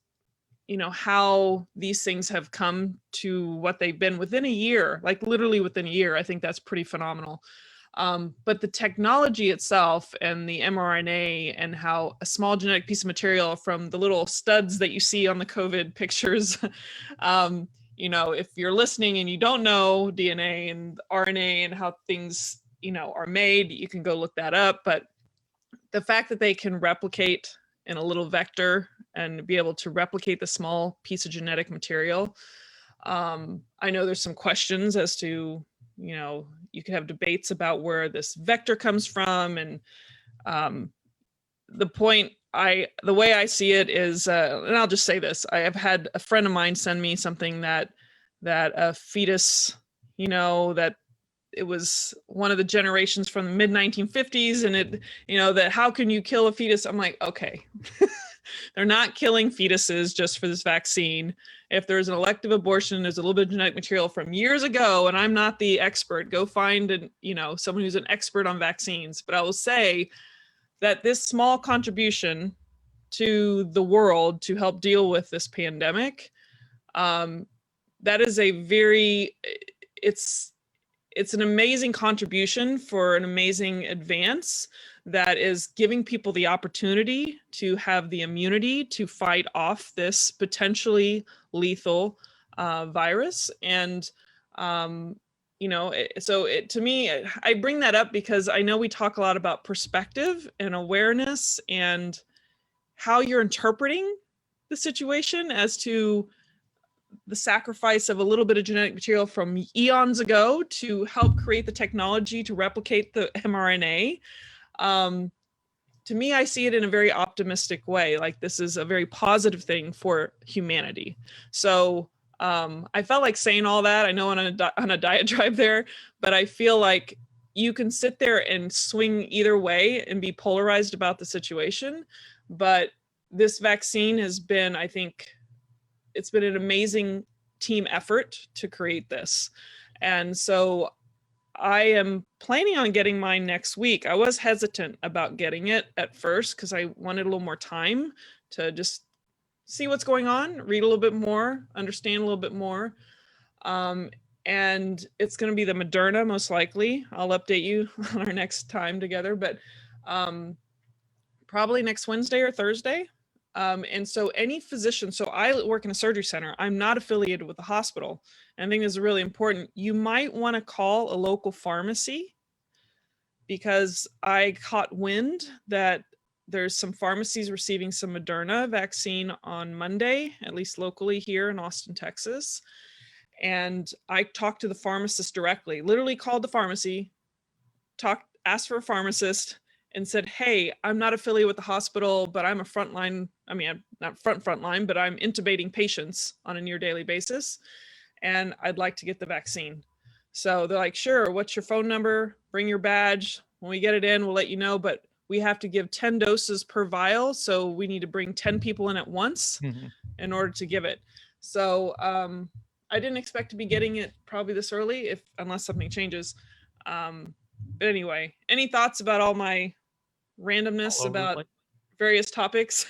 how these things have come to what they've been within a year, literally within a year. I think that's pretty phenomenal. But the technology itself and the mRNA, and how a small genetic piece of material from the little studs that you see on the COVID pictures, if you're listening and you don't know DNA and RNA and how things, are made, you can go look that up. But the fact that they can replicate in a little vector and be able to replicate the small piece of genetic material, I know there's some questions as to, you could have debates about where this vector comes from. And the way I see it is, and I'll just say this, I have had a friend of mine send me something that a fetus, that it was one of the generations from the mid 1950s, and it, that how can you kill a fetus? I'm like, okay, they're not killing fetuses just for this vaccine. If there's an elective abortion, there's a little bit of genetic material from years ago, and I'm not the expert. Go find someone who's an expert on vaccines. But I will say that this small contribution to the world to help deal with this pandemic That is it's an amazing contribution for an amazing advance that is giving people the opportunity to have the immunity to fight off this potentially lethal virus. And, to me, I bring that up because I know we talk a lot about perspective and awareness and how you're interpreting the situation as to the sacrifice of a little bit of genetic material from eons ago to help create the technology to replicate the mRNA. To me, I see it in a very optimistic way. Like, this is a very positive thing for humanity. So I felt like saying all that. I know on a diatribe there, but I feel like you can sit there and swing either way and be polarized about the situation. But this vaccine has been, I think, it's been an amazing team effort to create this. And so I am planning on getting mine next week. I was hesitant about getting it at first because I wanted a little more time to just see what's going on, read a little bit more, understand a little bit more. And it's going to be the Moderna, most likely. I'll update you on our next time together, but probably next Wednesday or Thursday. And so any physician, so I work in a surgery center, I'm not affiliated with the hospital. And I think this is really important. You might want to call a local pharmacy, because I caught wind that there's some pharmacies receiving some Moderna vaccine on Monday, at least locally here in Austin, Texas. And I talked to the pharmacist directly, literally called the pharmacy, asked for a pharmacist, and said, hey, I'm not affiliated with the hospital, but I'm a frontline, I'm not frontline, but I'm intubating patients on a near daily basis. And I'd like to get the vaccine. So they're like, sure, what's your phone number? Bring your badge. When we get it in, we'll let you know, but we have to give 10 doses per vial. So we need to bring 10 people in at once in order to give it. So I didn't expect to be getting it probably this early, unless something changes. But anyway, any thoughts about all my randomness about various topics?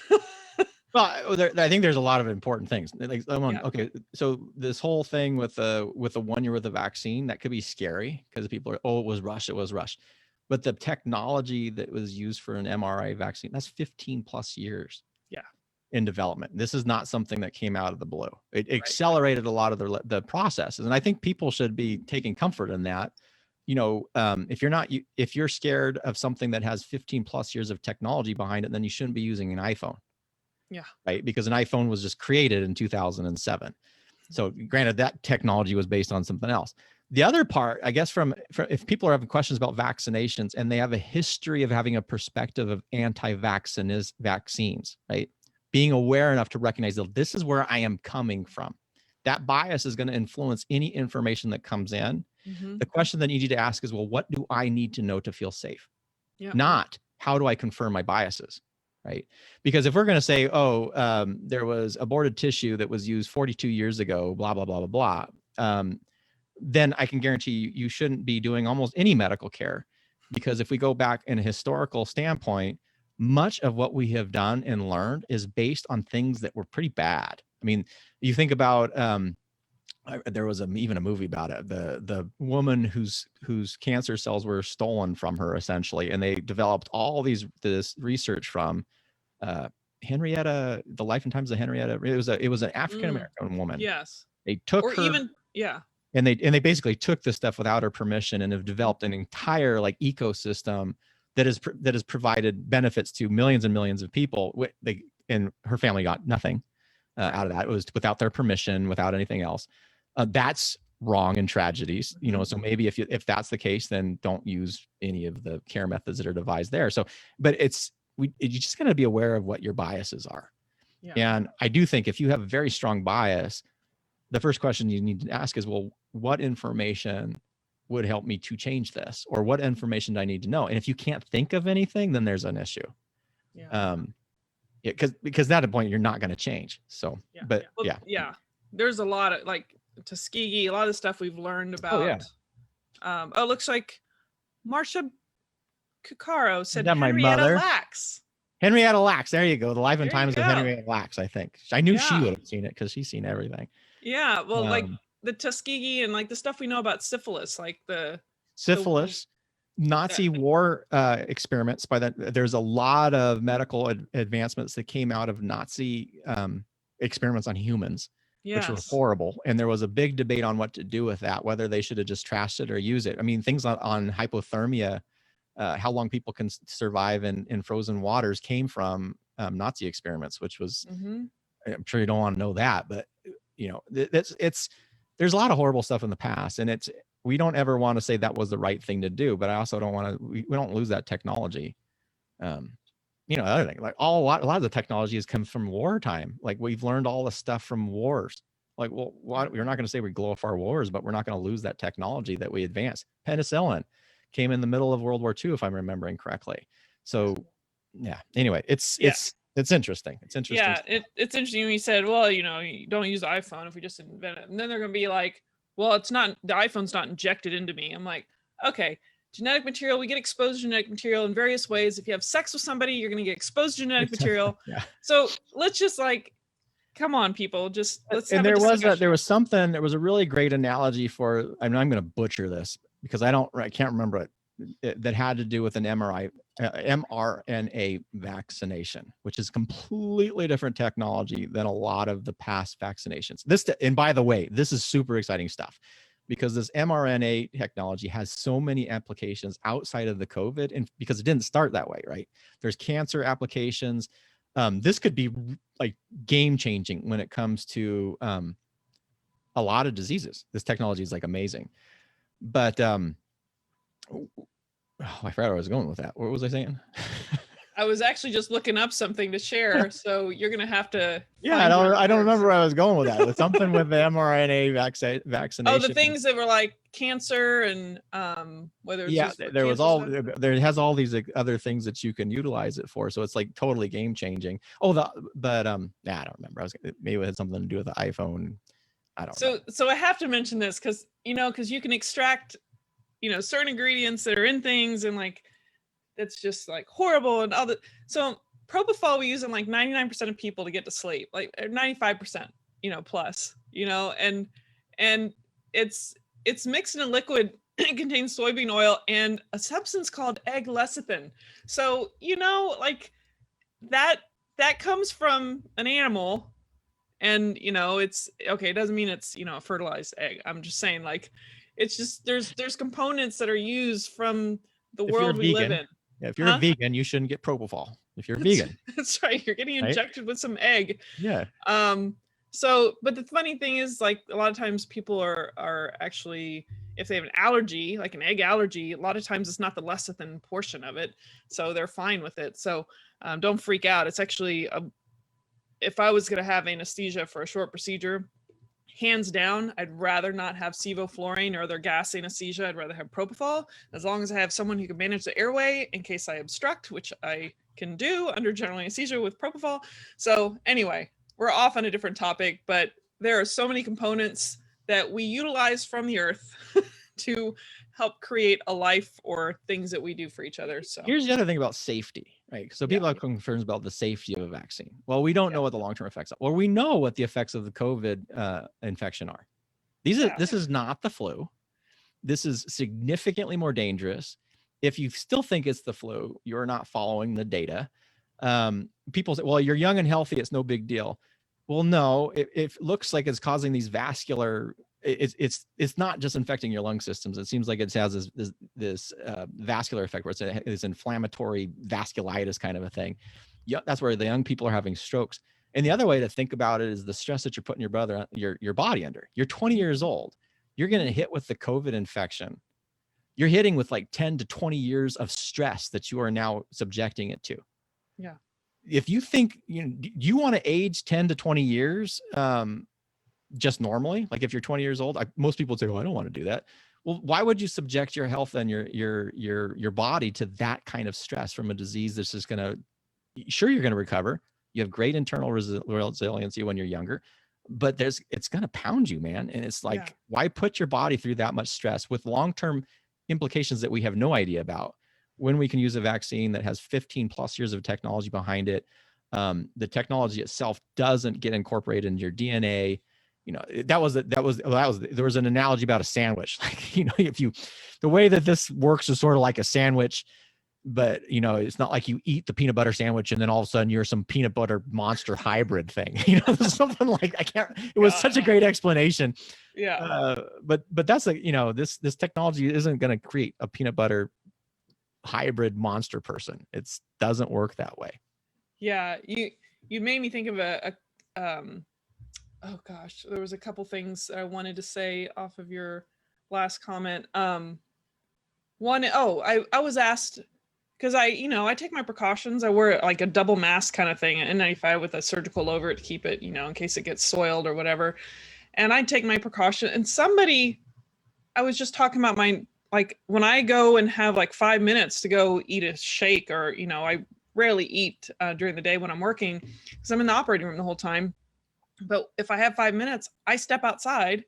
Well, I think there's a lot of important things. Like, okay, so this whole thing with the 1 year with the vaccine, that could be scary because people are, it was rushed. But the technology that was used for an mRNA vaccine, that's 15 plus years in development. This is not something that came out of the blue. It accelerated a lot of the processes. And I think people should be taking comfort in that. If you're scared of something that has 15 plus years of technology behind it, then you shouldn't be using an iPhone. Yeah. Right. Because an iPhone was just created in 2007. So granted, that technology was based on something else. The other part, I guess, from if people are having questions about vaccinations and they have a history of having a perspective of vaccines, right? Being aware enough to recognize that this is where I am coming from. That bias is going to influence any information that comes in. The question that you need to ask is, well, what do I need to know to feel safe? Not how do I confirm my biases, right? Because if we're going to say, there was aborted tissue that was used 42 years ago, blah, blah, blah, blah, blah, then I can guarantee you shouldn't be doing almost any medical care. Because if we go back in a historical standpoint, much of what we have done and learned is based on things that were pretty bad. I mean, you think about, there was even a movie about it. The woman whose cancer cells were stolen from her, essentially, and they developed all this research from Henrietta, The Life and Times of Henrietta. It was an African American woman. Yes, they took her. And they basically took this stuff without her permission and have developed an entire ecosystem that has provided benefits to millions and millions of people. And her family got nothing out of that. It was without their permission, without anything else. That's wrong and tragedies, so maybe if that's the case, then don't use any of the care methods that are devised there. So, but you just got to be aware of what your biases are. And I do think if you have a very strong bias, the first question you need to ask is, well, what information would help me to change this? Or what information do I need to know? And if you can't think of anything, then there's an issue. Because at that point, you're not going to change. So, there's a lot of Tuskegee, a lot of the stuff we've learned about. It looks like Marcia Cuccaro said Henrietta Lacks. Henrietta Lacks. There you go. The Life and Times of Henrietta Lacks, I think. I knew she would have seen it because she's seen everything. Yeah, well, like Um, the Tuskegee and like the stuff we know about syphilis, like the Syphilis, that, Nazi war experiments. By that, there's a lot of medical advancements that came out of Nazi experiments on humans, which were yes. horrible. And there was a big debate on what to do with that, whether they should have just trashed it or use it. I mean, things on hypothermia, how long people can survive in frozen waters came from Nazi experiments, which was, Mm-hmm. I'm sure you don't want to know that, but you know, there's a lot of horrible stuff in the past, and we don't ever want to say that was the right thing to do, but I also don't want to, we don't lose that technology. Um, you know, other thing, like a lot of the technology has come from wartime. Like we've learned all the stuff from wars. Like, well, we're not going to say we glorify wars, but we're not going to lose that technology that we advanced. Penicillin came in the middle of World War II, if I'm remembering correctly. So yeah, anyway, it's interesting. It's interesting. Yeah, it's interesting when you said, well, you know, you don't use the iPhone if we just invent it. And then they're going to be like, well, it's not, the iPhone's not injected into me. I'm like, okay, genetic material, we get exposed to genetic material in various ways. If you have sex with somebody, you're going to get exposed to genetic material. Yeah. So let's just like, come on, people, just let's And have there a was discussion. there was a really great analogy for, I mean, I'm going to butcher this because I can't remember it, that had to do with an mRNA vaccination, which is completely different technology than a lot of the past vaccinations. And by the way, this is super exciting stuff because this mRNA technology has so many applications outside of the COVID, and because it didn't start that way, right? There's cancer applications. This could be like game changing when it comes to a lot of diseases. This technology is like amazing. But I forgot where I was going with that. What was I saying? I was actually just looking up something to share, so you're gonna have to. Yeah, I don't remember where I was going with that. It's something with the mRNA vaccination. Oh, the things that were like cancer and whether it's used for there was cancer all stuff. there has all these other things that you can utilize it for. So it's like totally game changing. Oh, but I don't remember. Maybe it had something to do with the iPhone. I don't know. So I have to mention this because you can extract certain ingredients that are in things, and like that's just like horrible and all that. So propofol we use in like 99% of people to get to sleep, like 95%, plus, and it's mixed in a liquid. It contains soybean oil and a substance called egg lecithin. So like that comes from an animal, and it's okay. It doesn't mean it's a fertilized egg. I'm just saying, like, it's just there's components that are used from the world we live in. Yeah, if you're a vegan, you shouldn't get propofol. If you're vegan, that's right. You're getting injected with some egg. Yeah. So, but the funny thing is, like, a lot of times people are actually, if they have an allergy, like an egg allergy, a lot of times it's not the lecithin portion of it, so they're fine with it. So don't freak out. It's actually if I was going to have anesthesia for a short procedure, hands down, I'd rather not have sevoflurane or other gas anesthesia. I'd rather have propofol, as long as I have someone who can manage the airway in case I obstruct, which I can do under general anesthesia with propofol. So anyway, we're off on a different topic, but there are so many components that we utilize from the earth to help create a life or things that we do for each other. So here's the other thing about safety, right? So people have concerns about the safety of a vaccine. Well, we don't know what the long-term effects are, or we know what the effects of the COVID infection are. This is not the flu. This is significantly more dangerous. If you still think it's the flu, you're not following the data. People say, well, you're young and healthy, it's no big deal. Well, no, it looks like it's causing these vascular, it's not just infecting your lung systems. It seems like it has this vascular effect where it's inflammatory vasculitis kind of a thing. Yeah, that's where the young people are having strokes. And the other way to think about it is the stress that you're putting your body under. You're 20 years old. You're going to hit with the COVID infection. You're hitting with like 10 to 20 years of stress that you are now subjecting it to. Yeah. If you think you want to age 10 to 20 years, just normally, like if you're 20 years old, most people say, "Oh, I don't want to do that." Well, why would you subject your health and your body to that kind of stress from a disease that's just going to? Sure, you're going to recover. You have great internal resiliency when you're younger, but it's going to pound you, man. And it's like, why put your body through that much stress with long-term implications that we have no idea about, when we can use a vaccine that has 15 plus years of technology behind it? The technology itself doesn't get incorporated into your DNA. there was an analogy about a sandwich. Like, the way that this works is sort of like a sandwich, but it's not like you eat the peanut butter sandwich and then all of a sudden you're some peanut butter monster hybrid thing. Something like, it was such a great explanation. Yeah. But that's like, this technology isn't going to create a peanut butter hybrid monster person. It doesn't work that way. Yeah. You made me think of oh gosh, there was a couple things I wanted to say off of your last comment. I was asked, because I take my precautions. I wear like a double mask kind of thing, N95 with a surgical over it to keep it, in case it gets soiled or whatever. And I take my precaution. And I was just talking about like when I go and have like 5 minutes to go eat a shake, or, I rarely eat during the day when I'm working because I'm in the operating room the whole time. But if I have 5 minutes, I step outside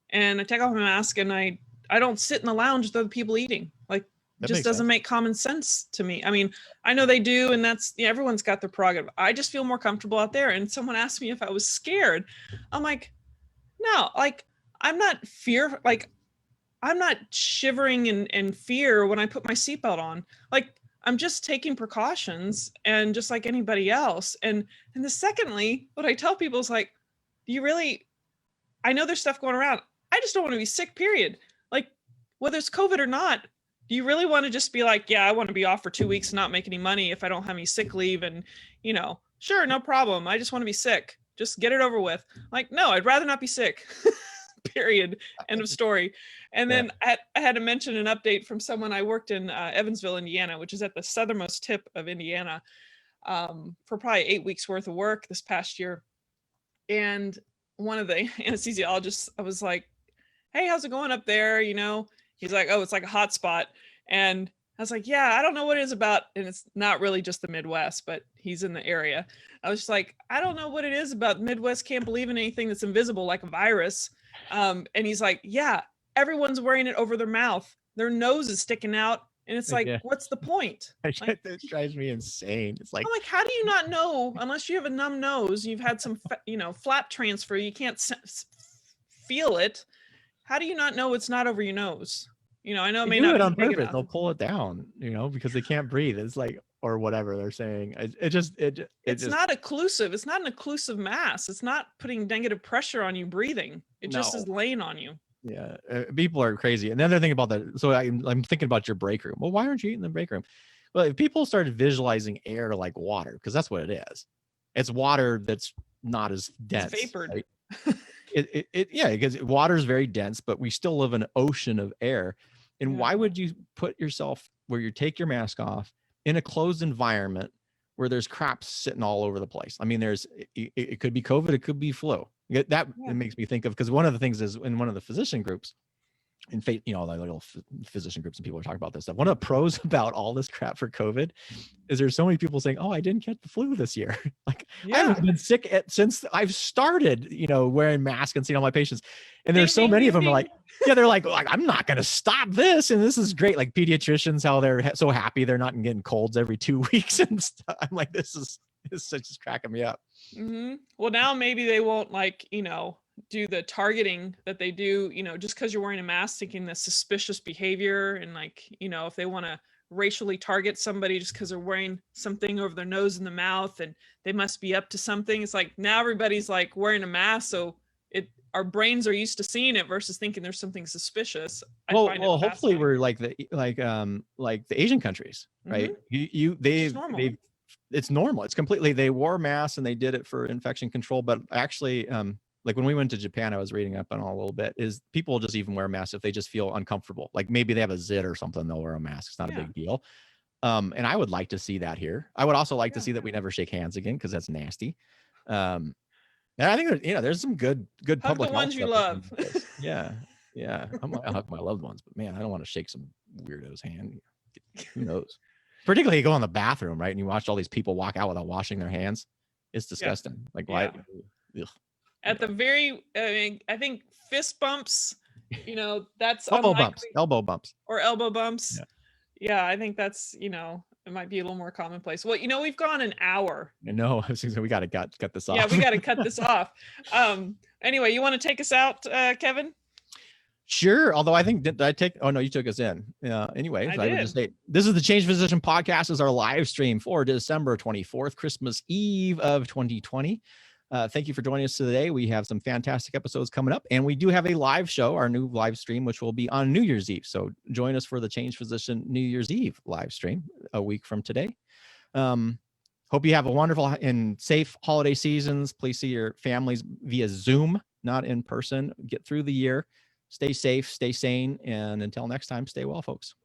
and I take off my mask, and I don't sit in the lounge with other people eating. Like, that just doesn't make common sense to me. I mean, I know they do, and that's, everyone's got their prerogative. I just feel more comfortable out there. And someone asked me if I was scared. I'm like, no, like, I'm not I'm not shivering in fear when I put my seatbelt on. Like, I'm just taking precautions, and just like anybody else. And secondly, what I tell people is like, I know there's stuff going around. I just don't want to be sick, period. Like, whether it's COVID or not, do you really want to just be like, yeah, I want to be off for 2 weeks and not make any money if I don't have any sick leave? And, sure, no problem. I just want to be sick. Just get it over with. Like, no, I'd rather not be sick. Period. End of story. And then I had to mention an update from someone. I worked in Evansville, Indiana, which is at the southernmost tip of Indiana, for probably 8 weeks worth of work this past year. And one of the anesthesiologists, I was like, hey, how's it going up there? He's like, oh, it's like a hot spot. And I was like, yeah, I don't know what it is about. And it's not really just the Midwest, but he's in the area. I was just like, I don't know what it is about the Midwest. Can't believe in anything that's invisible, like a virus. And he's like, yeah, everyone's wearing it over their mouth. Their nose is sticking out. And it's like, what's the point? Like, that drives me insane. It's like, I'm like, how do you not know, unless you have a numb nose, you've had some, flap transfer, you can't feel it. How do you not know it's not over your nose? I know it may not be on purpose. They'll pull it down, because they can't breathe. It's like, or whatever they're saying. It's not occlusive. It's not an occlusive mass. It's not putting negative pressure on you breathing. It just is laying on you. Yeah, people are crazy. And the other thing about that, so I'm thinking about your break room. Well, why aren't you eating the break room? Well, if people started visualizing air like water, because that's what it is. It's water that's not as dense. It's vapored. Right? Because water is very dense, but we still live in an ocean of air. And why would you put yourself where you take your mask off in a closed environment where there's crap sitting all over the place? I mean, it could be COVID, it could be flu. It makes me think of, because one of the things is in one of the physician groups, the little physician groups, and people are talking about this stuff. One of the pros about all this crap for COVID is there's so many people saying, oh, I didn't get the flu this year. Like, I haven't been sick since I've started, wearing masks and seeing all my patients. And there's so many of them are like, they're like, I'm not going to stop this. And this is great. Like pediatricians, how they're so happy they're not getting colds every 2 weeks and stuff. I'm like, this is just cracking me up. Mm-hmm. Well, now maybe they won't do the targeting that they do, just because you're wearing a mask, thinking the suspicious behavior, and if they want to racially target somebody just because they're wearing something over their nose and the mouth and they must be up to something. It's like now everybody's like wearing a mask, so our brains are used to seeing it versus thinking there's something suspicious. Well, hopefully we're like the Asian countries, right? Mm-hmm. It's normal. It's completely, they wore masks and they did it for infection control. But actually, like when we went to Japan, I was reading up on a little bit, is people just even wear masks if they just feel uncomfortable. Like maybe they have a zit or something, they'll wear a mask. It's not a big deal. And I would like to see that here. I would also like to see that we never shake hands again, because that's nasty. And I think there's some good hug public the ones you love. Yeah. I'll hug my loved ones, but man, I don't want to shake some weirdo's hand. Who knows? Particularly you go in the bathroom, right? And you watch all these people walk out without washing their hands. It's disgusting. Yeah. Like why? Yeah. At the very, I think fist bumps, that's elbow bumps or elbow bumps. Yeah, I think that's, It might be a little more commonplace. Well, we've gone an hour. No, we got to cut this off. Yeah, we got to cut this off. Anyway, you want to take us out, Kevin? Sure. Although I think oh no, you took us in. Anyway, I would just say this is the Change Physician podcast, is our live stream for December 24th, Christmas Eve of 2020. Thank you for joining us today. We have some fantastic episodes coming up, and we do have a live show, our new live stream, which will be on New Year's Eve. So join us for the Change Physician New Year's Eve live stream a week from today. Hope you have a wonderful and safe holiday seasons. Please see your families via Zoom, not in person. Get through the year. Stay safe, stay sane, and until next time, stay well, folks.